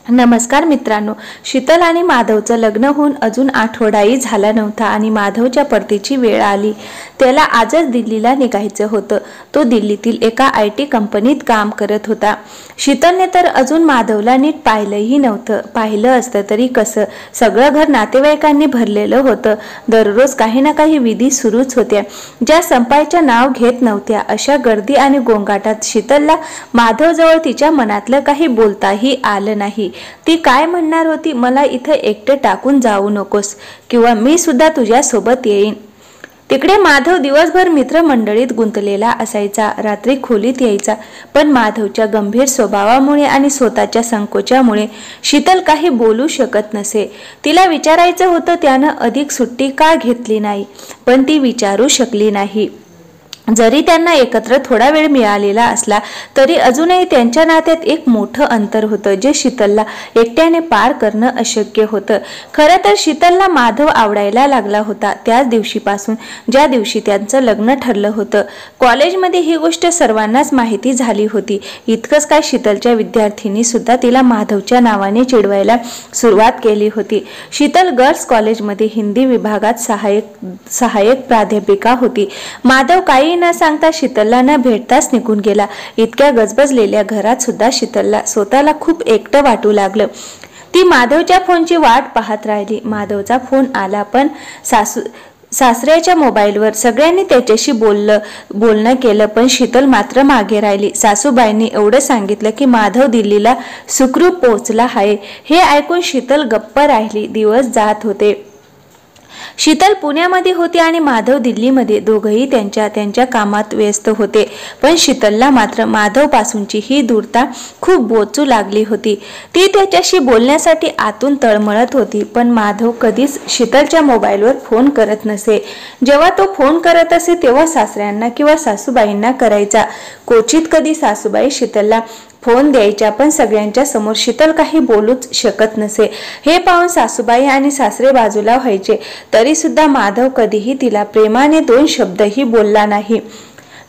नमस्कार मित्रांनो, शीतल आणि माधवचं लग्न होऊन अजून आठवडाही झाला नव्हता आणि माधवच्या परतीची वेळ आली। त्याला आजच दिल्लीला निघायचं होतं। तो दिल्लीतील एका IT कंपनीत काम करत होता। शीतलने तर अजून माधवला नीट पाहिलंही नव्हतं। पाहिलं असतं तरी कसं, सगळं घर नातेवाईकांनी भरलेलं होतं। दररोज काही ना काही विधी सुरूच होत्या, ज्या संपायच्या नाव घेत नव्हत्या। अशा गर्दी आणि गोंगाटात शीतलला माधवजवळ तिच्या मनातलं काही बोलताही आलं नाही। ती काय म्हणणार होती, मला इथं एकटे टाकून जाऊ नकोस, किंवा मी सुद्धा तुझ्या सोबत येईन। तिकडे माधव दिवसभर मित्रमंडळीत गुंतलेला असायचा, रात्री खोलीत यायचा, पण माधवच्या गंभीर स्वभावामुळे आणि स्वतःच्या संकोचामुळे शीतल काही बोलू शकत नसे। तिला विचारायचं होतं त्यानं अधिक सुट्टी का घेतली नाही, पण ती विचारू शकली नाही। जरी त्यांना एकत्र थोडा वेळ मिळालेला असला तरी अजूनही त्यांच्या नात्यात एक मोठं अंतर होतं, जे शीतलला एकट्याने पार करणं अशक्य होतं। खरं तर शीतलला माधव आवडायला लागला होता त्याच दिवशीपासून ज्या दिवशी त्यांचं लग्न ठरलं होतं। कॉलेजमध्ये ही गोष्ट सर्वांनाच माहिती झाली होती। इतकंच काय, शीतलच्या विद्यार्थिनी सुद्धा तिला माधवच्या नावाने चिडवायला सुरुवात केली होती। शीतल गर्ल्स कॉलेजमध्ये हिंदी विभागात सहाय्यक प्राध्यापिका होती। माधव काही न सांगता शीतलला न भेटताच निघून गेला। इतक्या गजबजलेल्या घरात सुद्धा शीतलला स्वतःला खूप एकटं वाटू लागलं। ती माधवच्या फोनची वाट पाहत राहिली। माधवचा फोन आला, पण सासऱ्याच्या मोबाईलवर। सगळ्यांनी त्याच्याशी बोलणं केलं, पण शीतल मात्र मागे राहिली। सासूबाईंनी एवढं सांगितलं की माधव दिल्लीला सुखरूप पोहोचला आहे। हे ऐकून शीतल गप्प राहिली। दिवस जात होते। शीतल पुण्यामध्ये होती आणि माधव दिल्लीमध्ये। दोघंही त्यांच्या कामात व्यस्त होते, पण शीतलला मात्र माधव पासूनची ही दूरता खूप बोचू लागली होती। ती त्याच्याशी बोलण्यासाठी आतून तळमळत होती, पण माधव कधीच शीतलच्या मोबाईलवर फोन करत नसे। जेव्हा तो फोन करत असे तेव्हा सासऱ्यांना किंवा सासूबाईंना करायचा। क्वचित कधी सासूबाई शीतलला फोन द्यायच्या, पण सगळ्यांच्या समोर शीतल काही बोलूच शकत नसे। हे पाहून सासूबाई आणि सासरे बाजूला व्हायचे, तरी सुद्धा माधव कधीही तिला प्रेमाने 2 शब्दही बोलला नाही।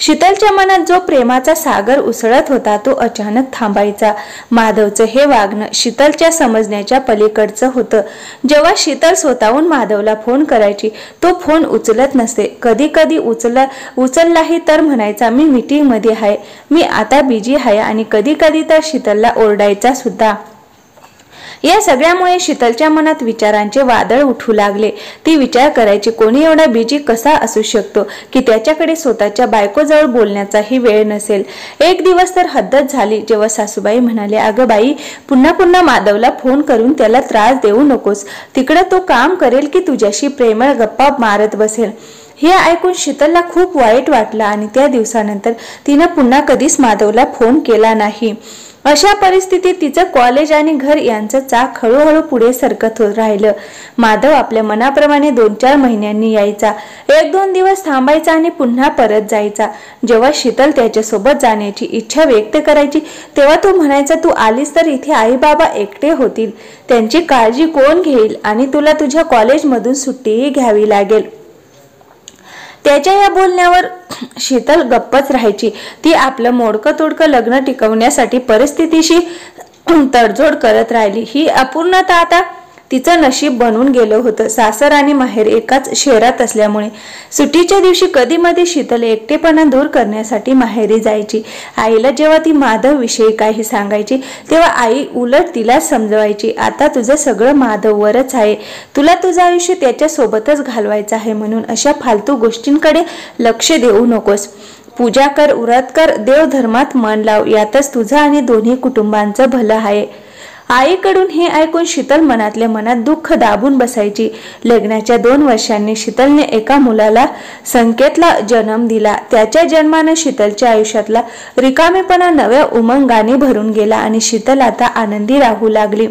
शीतलच्या मनात जो प्रेमाचा सागर उसळत होता तो अचानक थांबायचा। माधवचं हे वागणं शीतलच्या समजण्याच्या पलीकडचं होतं। जेव्हा शीतल स्वतःहून माधवला फोन करायची, तो फोन उचलत नसे। कधी कधी उचललाही तर म्हणायचा, मी मीटिंग मध्ये आहे, मी आता बिझी आहे, आणि कधी कधी तर शीतलला ओरडायचा सुद्धा। या सगळ्यामुळे शीतलच्या मनात विचारांचे वादळ उठू लागले। ती विचार करायची, कोणी एवढा बिझी कसा असू शकतो की त्याच्याकडे स्वतःच्या बायकोजवळ बोलण्याचाही वेळ नसेल। एक दिवस तर हद्दच झाली, जेव्हा सासूबाई म्हणाले, अगं बाई, पुन्हा पुन्हा माधवला फोन करून त्याला त्रास देऊ नकोस। तिकडे तो काम करेल की तुझ्याशी प्रेमळ गप्पा मारत बसेल। हे ऐकून शीतलला खूप वाईट वाटलं आणि त्या दिवसानंतर तिनं पुन्हा कधीच माधवला फोन केला नाही। अशा परिस्थितीत तिचं कॉलेज आणि घर यांचं चाक हळूहळू पुढे सरकत राहिलं। माधव आपल्या मनाप्रमाणे 2-4 महिन्यांनी यायचा, 1-2 दिवस थांबायचा आणि पुन्हा परत जायचा। जेव्हा शीतल त्याच्यासोबत जाण्याची इच्छा व्यक्त करायची तेव्हा तो म्हणायचा, तू आलीस तर इथे आई बाबा एकटे होतील, त्यांची काळजी कोण घेईल, आणि तुला तुझ्या कॉलेजमधून सुट्टीही घ्यावी लागेल। त्याच्या या बोलण्यावर शीतल गप्पच राहायची। ती आपलं मोडकं तोडकं लग्न टिकवण्यासाठी परिस्थितीशी तडजोड करत राहिली। ही अपूर्णता आता तिचं नशीब बनून गेलं होतं। सासर आणि माहेर एकाच शहरात असल्यामुळे सुट्टीच्या दिवशी कधी मध्ये शीतल एकटेपणा दूर करण्यासाठी माहेरी जायची। आईला जेव्हा ती माधव विषयी काही सांगायची तेव्हा आई उलट तिला समजवायची, आता तुझं सगळं माधववरच आहे, तुला तुझं आयुष्य त्याच्या सोबतच घालवायचं आहे, म्हणून अशा फालतू गोष्टींकडे लक्ष देऊ नकोस। पूजा कर, व्रत कर, देवधर्मात मन लाव, यातच तुझं आणि दोन्ही कुटुंबांचं भलं आहे। आईकडून हे ऐकून शीतल मनातल्या मनात दुःख दाबून बसायची। लग्नाच्या 2 वर्षांनी शीतलने एका मुलाला संकेतला जन्म दिला। त्याच्या जन्मानं शीतलच्या आयुष्यातला रिकामेपणा नव्या उमंगाने भरून गेला आणि शीतल आता आनंदी राहू लागली।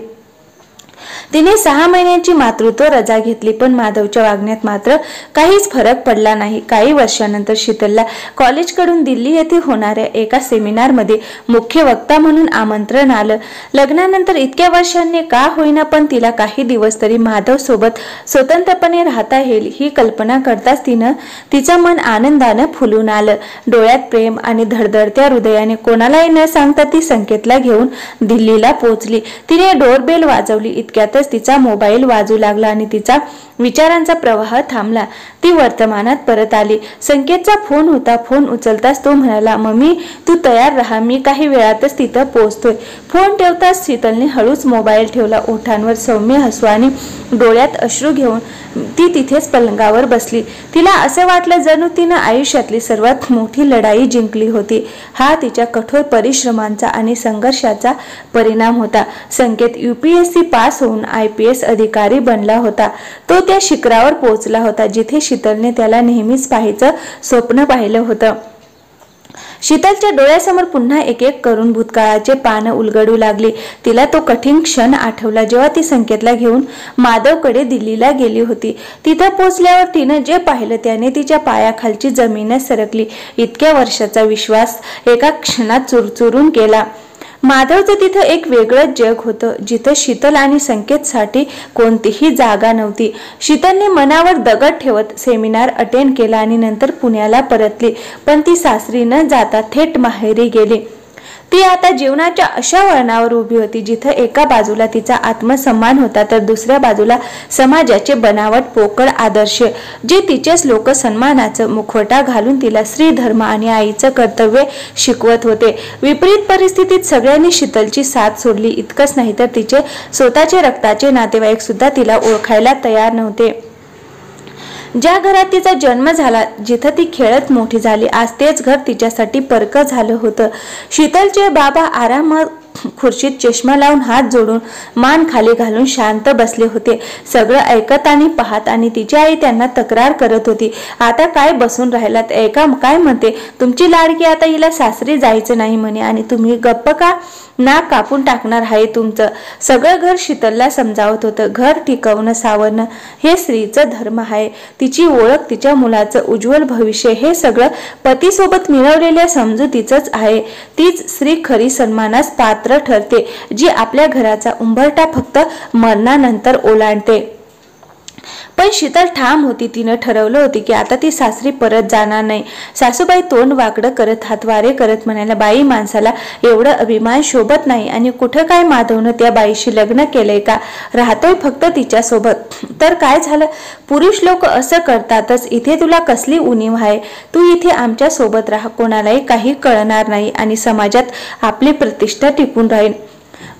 तिने 6 महिन्यांची मातृत्व रजा घेतली, पण माधवच्या वागण्यात मात्र काहीच फरक पडला नाही. काही वर्षानंतर शीतलला कॉलेजकडून दिल्ली येथे होणाऱ्या एका सेमिनारमध्ये मुख्य वक्ता म्हणून आमंत्रण आलं. लग्नानंतर इतक्या वर्षांनी का होईना पण तिला काही दिवस तरी माधव सोबत स्वतंत्रपणे राहता येईल ही कल्पना करताच तिचं मन आनंदानं फुलून आलं. डोळ्यात प्रेम आणि धडधडत्या हृदयाने कोणालाही न सांगता ती संकेतला घेऊन दिल्लीला पोहोचली. तिने डोरबेल वाजवली. इतक्यातच तिचा मोबाईल वाजू लागला आणि तिचा विचारांचा प्रवाह थांबला. ती वर्तमानात परत आली. संकेतचा फोन होता. फोन उचलताच तो म्हणाला, मम्मी तू तयार राहा, मी काही वेळातच तिथं पोहोचतोय. फोन ठेवताच शीतलने हळूच मोबाईल ठेवला. ओठांवर सौम्य हसू आणि डोळ्यात अश्रू घेऊन ती तिथेच पलंगावर बसली. तिला असं वाटलं जणू तिनं आयुष्यातली सर्वात मोठी लढाई जिंकली होती. हा तिच्या कठोर परिश्रमांचा आणि संघर्षाचा परिणाम होता. संकेत UPSC पास होऊन IPS अधिकारी बनला होता. तो त्या शिखरावर पोहोचला होता जिथे शीतलने त्याला नेहमीच पाहायचं स्वप्न पाहिलं होतं. शीतलच्या डोळ्यासमोर पुन्हा एक एक करून भूतकाळाचे पानं उलगडू लागली. तिला तो कठीण क्षण आठवला जेव्हा ती संकेतला घेऊन माधवकडे दिल्लीला गेली होती. तिथं पोहोचल्यावर तिनं जे पाहिलं त्याने तिच्या पायाखालची जमीनच सरकली. इतक्या वर्षाचा विश्वास एका क्षणात चुरचुरून गेला. माधवचं तिथं एक वेगळंच जग होतं जिथं शीतल आणि संकेतसाठी कोणतीही जागा नव्हती. शीतलने मनावर दगड ठेवत सेमिनार अटेंड केला आणि नंतर पुण्याला परतली. पण ती सासरी न जाता थेट माहेरी गेली. ती आता जीवनाच्या अशा वळणावर उभी होती जिथं एका बाजूला तिचा आत्मसन्मान होता तर दुसऱ्या बाजूला समाजाचे बनावट पोकळ आदर्श जे तिचेच लोक सन्मानाचं मुखवटा घालून तिला स्त्री धर्म आणि आईचं कर्तव्य शिकवत होते. विपरीत परिस्थितीत सगळ्यांनी शीतलची साथ सोडली. इतकंच नाही तर तिचे स्वतःचे रक्ताचे नातेवाईक सुद्धा तिला ओळखायला तयार नव्हते. ज्या घरात तिचा जन्म झाला, जिथं ती खेळत मोठी झाली, आज तेच घर तिच्यासाठी परक झालं होतं. शीतलचे बाबा आरामात खुर्चीत चष्मा लावून हात जोडून मान खाली घालून शांत बसले होते. सगळं ऐकत आणि पाहत. आणि तिची आई त्यांना तक्रार करत होती, आता काय बसून राहिलात, ऐका काय म्हणते तुमची लाडकी, आता हिला सासरी जायचं नाही म्हणे आणि तुम्ही गप्प का, नाक कापून टाकणार आहे तुमचं. सगळं घर शीतलला समजावत होतं. घर टिकवणं सावरणं हे स्त्रीचं धर्म आहे. तिची ओळख, तिच्या मुलाचं उज्ज्वल भविष्य हे सगळं पतीसोबत मिळवलेल्या समजुतीचंच आहे. तीच स्त्री खरी सन्मानास पात्र ठरते जी आपल्या घराचा उंबरठा फक्त मरणानंतर ओलांडते. पण शीतल ठाम होती. तिनं ठरवलं होती की आता ती सासरी परत जाणार नाही. सासूबाई तोंड वाकडं करत हातवारे करत म्हणाल्या, बाई माणसाला एवढं अभिमान शोभत नाही आणि कुठं काय माधवनं त्या बाईशी लग्न केलंय का, राहतोय फक्त तिच्यासोबत. तर काय झालं, पुरुष लोक असं करतातच. इथे तुला कसली उणीव आहे, तू इथे आमच्या सोबत राहा, कोणालाही काही कळणार नाही आणि समाजात आपली प्रतिष्ठा टिकून राहील.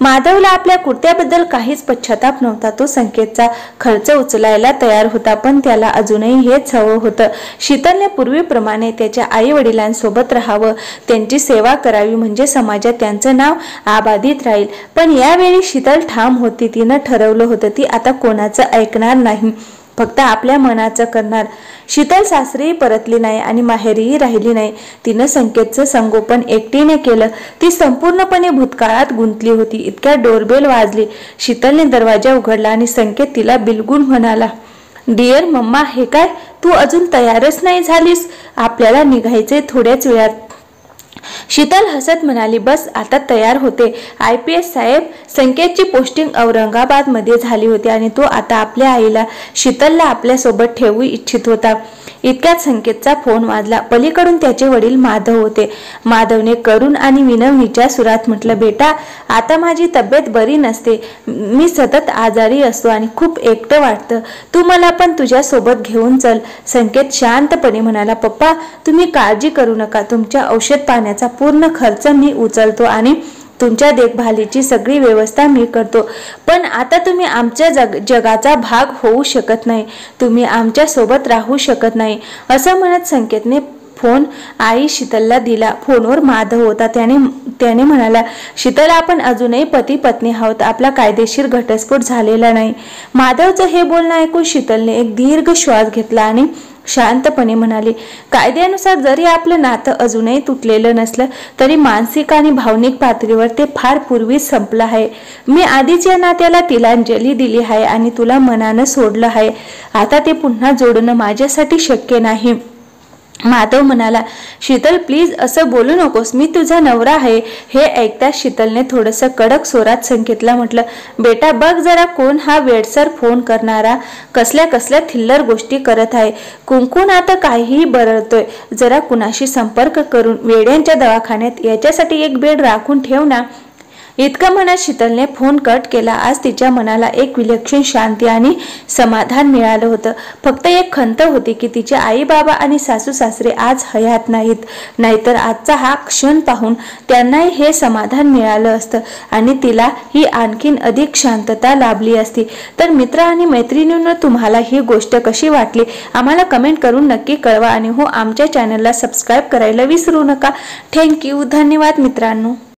माधवला आपल्या कुर्त्याबद्दल काहीच पश्चाताप नव्हता. तो संकेतचा खर्च उचलायला तयार होता, पण त्याला अजूनही हेच हवं होतं. शीतलने पूर्वीप्रमाणे त्याच्या आई वडिलांसोबत राहावं, त्यांची सेवा करावी, म्हणजे समाजात त्यांचं नाव आबादित राहील. पण यावेळी शीतल ठाम होती. तिनं ठरवलं होतं ती आता कोणाचं ऐकणार नाही, फक्त आपल्या मनाचं करणार. शीतल सासरी परतली नाही आणि माहेरीही राहिली नाही. तिनं संकेतचं संगोपन एकटीने केलं. ती संपूर्णपणे भूतकाळात गुंतली होती. इतक्या डोरबेल वाजली. शीतलने दरवाजा उघडला आणि संकेत तिला बिलगून म्हणाला, डिअर मम्मा, हे काय, तू अजून तयारच नाही झालीस, आपल्याला निघायचे थोड्याच वेळात. शीतल हसत म्हणाली, बस आता तयार होते. IPS साहेब. संकेतची पोस्टिंग औरंगाबाद मध्ये झाली होती आणि तो आता आपल्या आईला शीतलला आपल्यासोबत ठेवू इच्छित होता. इतक्यात संकेतचा फोन वाजला. पलीकडून त्याचे वडील माधव होते. माधवने करुण आणि विनवणीच्या सुरात म्हटलं, बेटा आता माझी तब्येत बरी नसते, मी सतत आजारी असतो आणि खूप एकटं वाटतं, तू मला पण तुझ्या सोबत घेऊन चल. संकेत शांतपणे म्हणाला, पप्पा तुम्ही काळजी करू नका, तुमच्या औषध पाण्याचा पूर्ण खर्च मी उचलतो आणि तुमच्या देखभालीची सगळी व्यवस्था मी करतो. पण आता तुम्ही आमच्या जगाचा भाग होऊ शकत नाही, तुम्ही आमच्या सोबत राहू शकत नाही. असं म्हणत संकेतने फोन आई शीतलला दिला. फोनवर माधव होता. त्याने म्हणाला, शीतल आपण अजूनही पती पत्नी आहोत, आपला कायदेशीर घटस्फोट झालेला नाही. माधवचं हे बोलणं ऐकून शीतलने एक दीर्घ श्वास घेतला आणि शांतपणे म्हणाली, कायद्यानुसार जरी आपलं नातं अजूनही तुटलेलं नसलं तरी मानसिक आणि भावनिक पातळीवर ते फार पूर्वीच संपलं आहे. मी आधीच या नात्याला तिलांजली दिली आहे आणि तुला मनानं सोडलं आहे. आता ते पुन्हा जोडणं माझ्यासाठी शक्य नाही. माधव म्हणाला, शीतल प्लीज असं बोलू नकोस, मी तुझा नवरा आहे. हे ऐकताच शीतलने थोडंसं कडक स्वरात संकेतला म्हटलं, बेटा बघ जरा कोण हा वेडसर फोन करणारा, कसल्या कसल्या थिल्लर गोष्टी करत आहे. कुंकून आता काहीही बरळतोय. जरा कुणाशी संपर्क करून वेड्यांच्या दवाखान्यात याच्यासाठी एक बेड राखून ठेव ना. इतकं म्हणत शीतलने फोन कट केला. आज तिच्या मनाला एक विलक्षण शांती आणि समाधान मिळालं होतं. फक्त एक खंत होती की तिचे आई बाबा आणि सासू सासरे आज हयात नाहीत, नाहीतर आजचा हा क्षण पाहून त्यांनाही हे समाधान मिळालं असतं आणि तिला ही आणखीन अधिक शांतता लाभली असती. तर मित्र आणि मैत्रिणींनो, तुम्हाला ही गोष्ट कशी वाटली आम्हाला कमेंट करून नक्की कळवा आणि हो, आमच्या चॅनलला सबस्क्राईब करायला विसरू नका. थँक्यू, धन्यवाद मित्रांनो.